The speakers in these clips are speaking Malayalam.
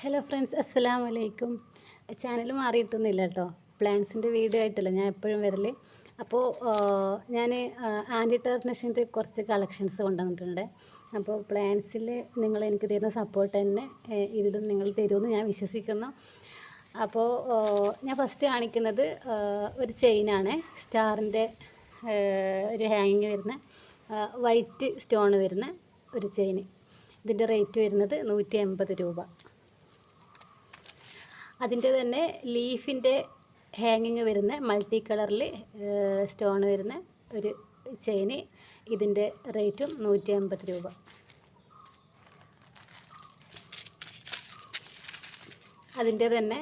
ഹലോ ഫ്രണ്ട്സ്, അസ്സലാമു അലൈക്കും. ചാനൽ മാറിയിട്ടൊന്നുമില്ല കേട്ടോ. പ്ലാൻസിൻ്റെ വീഡിയോ ആയിട്ടല്ല ഞാൻ എപ്പോഴും വരൽ. അപ്പോൾ ഞാൻ ആൻറ്റി ടർണിഷിൻ്റെ കുറച്ച് കളക്ഷൻസ് കൊണ്ടുവന്നിട്ടുണ്ട്. അപ്പോൾ പ്ലാൻസിൽ നിങ്ങൾ എനിക്ക് തരുന്ന സപ്പോർട്ട് തന്നെ ഇതിലും നിങ്ങൾ തരുമെന്ന് ഞാൻ വിശ്വസിക്കുന്നു. അപ്പോൾ ഞാൻ ഫസ്റ്റ് കാണിക്കുന്നത് ഒരു ചെയിനാണ്. സ്റ്റാറിൻ്റെ ഒരു ഹാങ്ങിങ് വരുന്ന വൈറ്റ് സ്റ്റോൺ വരുന്ന ഒരു ചെയിൻ. ഇതിൻ്റെ റേറ്റ് വരുന്നത് 180 രൂപ. അതിൻ്റെ തന്നെ ലീഫിൻ്റെ ഹാങ്ങിങ് വരുന്ന മൾട്ടി കളറിൽ സ്റ്റോൺ വരുന്ന ഒരു ചെയിന്. ഇതിൻ്റെ റേറ്റും 150 രൂപ. അതിൻ്റെ തന്നെ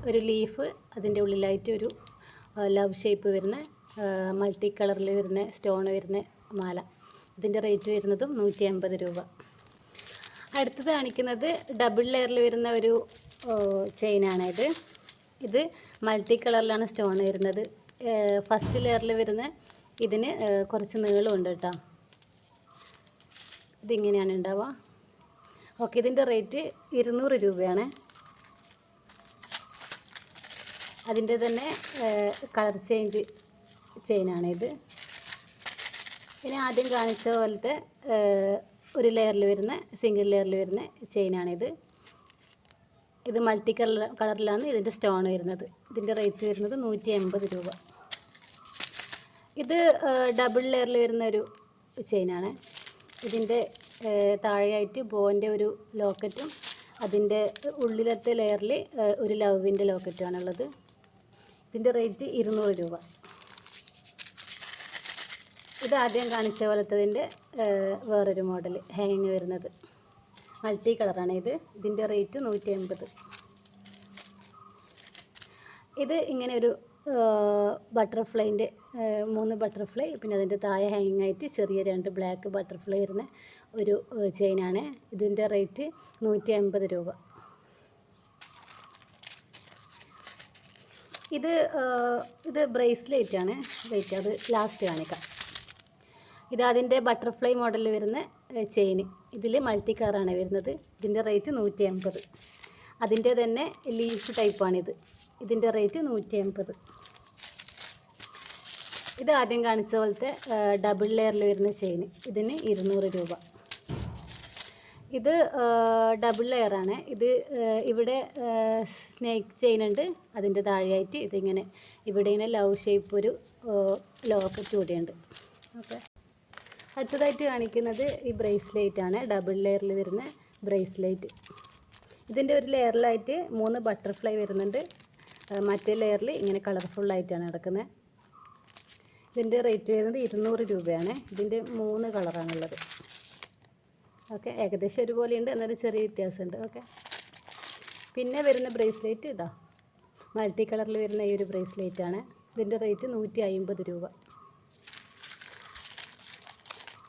ഒരു ലീഫ്, അതിൻ്റെ ഉള്ളിലായിട്ട് ഒരു ലവ് ഷേപ്പ് വരുന്ന മൾട്ടി കളറിൽ വരുന്ന സ്റ്റോൺ വരുന്ന മാല. ഇതിൻ്റെ റേറ്റ് വരുന്നതും 150 രൂപ. അടുത്തത് കാണിക്കുന്നത് ഡബിൾ ലെയറിൽ വരുന്ന ഒരു ചെയിനാണ്. ഇത് മൾട്ടി കളറിലാണ് സ്റ്റോൺ വരുന്നത്. ഫസ്റ്റ് ലെയറിൽ വരുന്ന ഇതിന് കുറച്ച് നീളമുണ്ട് കേട്ടോ. ഇതിങ്ങനെയാണ് ഉണ്ടാവുക. ഓക്കെ, ഇതിൻ്റെ റേറ്റ് 200 രൂപയാണ്. അതിൻ്റെ തന്നെ കളർ ചേഞ്ച് ചെയിനാണിത്. ഇനി ആദ്യം കാണിച്ച പോലത്തെ ഒരു ലെയറിൽ വരുന്ന സിംഗിൾ ലെയറിൽ വരുന്ന ചെയിനാണിത്. ഇത് മൾട്ടി കളറിലാണ് ഇതിൻ്റെ സ്റ്റോൺ വരുന്നത്. ഇതിൻ്റെ റേറ്റ് വരുന്നത് 180 രൂപ. ഇത് ഡബിൾ ലെയറിൽ വരുന്ന ഒരു ചെയിനാണ്. ഇതിൻ്റെ താഴെയായിട്ട് ബോൻ്റെ ഒരു ലോക്കറ്റും അതിൻ്റെ ഉള്ളിലത്തെ ലെയറിൽ ഒരു ലവിൻ്റെ ലോക്കറ്റുമാണുള്ളത്. ഇതിൻ്റെ റേറ്റ് 200 രൂപ. ഇത് ആദ്യം കാണിച്ച പോലത്തതിൻ്റെ വേറൊരു മോഡൽ ഹാങ്ങിങ് വരുന്നത് മൾട്ടി കളറാണ്. ഇതിൻ്റെ റേറ്റ് 180. ഇത് ഇങ്ങനെ ഒരു ബട്ടർഫ്ലൈൻ്റെ 3 ബട്ടർഫ്ലൈ, പിന്നെ അതിൻ്റെ താഴെ ഹാങ്ങിങ് ആയിട്ട് ചെറിയ 2 ബ്ലാക്ക് ബട്ടർഫ്ലൈ വരുന്ന ഒരു ചെയിനാണ്. ഇതിൻ്റെ റേറ്റ് 150 രൂപ. ഇത് ബ്രേസ്ലെറ്റ് ആണ്. റേറ്റ് അത് ലാസ്റ്റ് കാണിക്കാം. ഇത് അതിൻ്റെ ബട്ടർഫ്ലൈ മോഡലിൽ വരുന്ന ചെയിൻ. ഇതിൽ മൾട്ടി കളറാണ് വരുന്നത്. ഇതിൻ്റെ റേറ്റ് 150. അതിൻ്റെ തന്നെ ലീഫ് ടൈപ്പാണിത്. ഇതിൻ്റെ റേറ്റ് 150. ഇത് ആദ്യം കാണിച്ച പോലത്തെ ഡബിൾ ലെയറിൽ വരുന്ന ചെയിൻ. ഇതിന് 200 രൂപ. ഇത് ഡബിൾ ലെയറാണ്. ഇത് ഇവിടെ സ്നേക്ക് ചെയിൻ ഉണ്ട്. അതിൻ്റെ താഴെയായിട്ട് ഇതിങ്ങനെ ഇവിടെ ഇങ്ങനെ ലവ് ഷേപ്പ് ഒരു ലോക്കറ്റ് കൂടിയുണ്ട്. ഓക്കെ, അടുത്തതായിട്ട് കാണിക്കുന്നത് ഈ ബ്രേസ്ലെറ്റ് ആണ്. ഡബിൾ ലെയറിൽ വരുന്ന ബ്രേസ്ലെറ്റ്. ഇതിൻ്റെ ഒരു ലെയറിലായിട്ട് 3 ബട്ടർഫ്ലൈ വരുന്നുണ്ട്. മറ്റേ ലെയറിൽ ഇങ്ങനെ കളർഫുള്ളായിട്ടാണ് നടക്കുന്നത്. ഇതിൻ്റെ റേറ്റ് വരുന്നത് 200 രൂപയാണ്. ഇതിൻ്റെ 3 കളറാണുള്ളത്. ഓക്കെ, ഏകദേശം ഒരുപോലെയുണ്ട്, എന്നാലും ചെറിയ വ്യത്യാസമുണ്ട്. ഓക്കെ, പിന്നെ വരുന്ന ബ്രേസ്ലെറ്റ് ഇതാ മൾട്ടി കളറിൽ വരുന്ന ഈ ഒരു ബ്രേസ്ലെറ്റ് ആണ്. ഇതിൻ്റെ റേറ്റ് 150 രൂപ.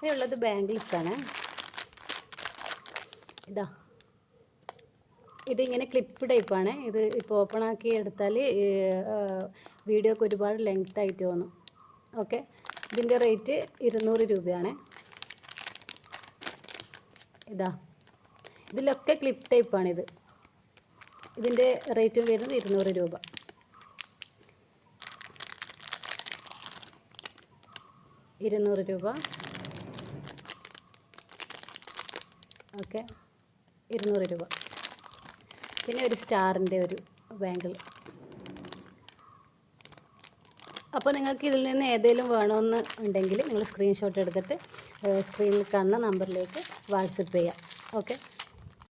ഇനിയുള്ളത് ബാംഗിൾസാണ്. ഇതിങ്ങനെ ക്ലിപ്പ് ടൈപ്പാണ്. ഇത് ഇപ്പോൾ ഓപ്പൺ ആക്കി എടുത്താൽ വീഡിയോക്ക് ഒരുപാട് ലെങ്ത് ആയിട്ട് തോന്നും. ഓക്കെ, ഇതിൻ്റെ റേറ്റ് 200 രൂപയാണ്. ഇതിലൊക്കെ ക്ലിപ്പ് ടൈപ്പാണിത്. ഇതിൻ്റെ റേറ്റും വരുന്നത് 200 രൂപ. ഓക്കെ, 200 രൂപ. പിന്നെ ഒരു സ്റ്റാറിൻ്റെ ഒരു ബാംഗിൾ. അപ്പോൾ നിങ്ങൾക്ക് ഇതിൽ നിന്ന് ഏതെങ്കിലും വേണമെന്ന് ഉണ്ടെങ്കിൽ നിങ്ങൾ സ്ക്രീൻഷോട്ട് എടുത്തിട്ട് സ്ക്രീനിൽ കാണുന്ന നമ്പറിലേക്ക് വാട്സപ്പ് ചെയ്യാം. ഓക്കെ.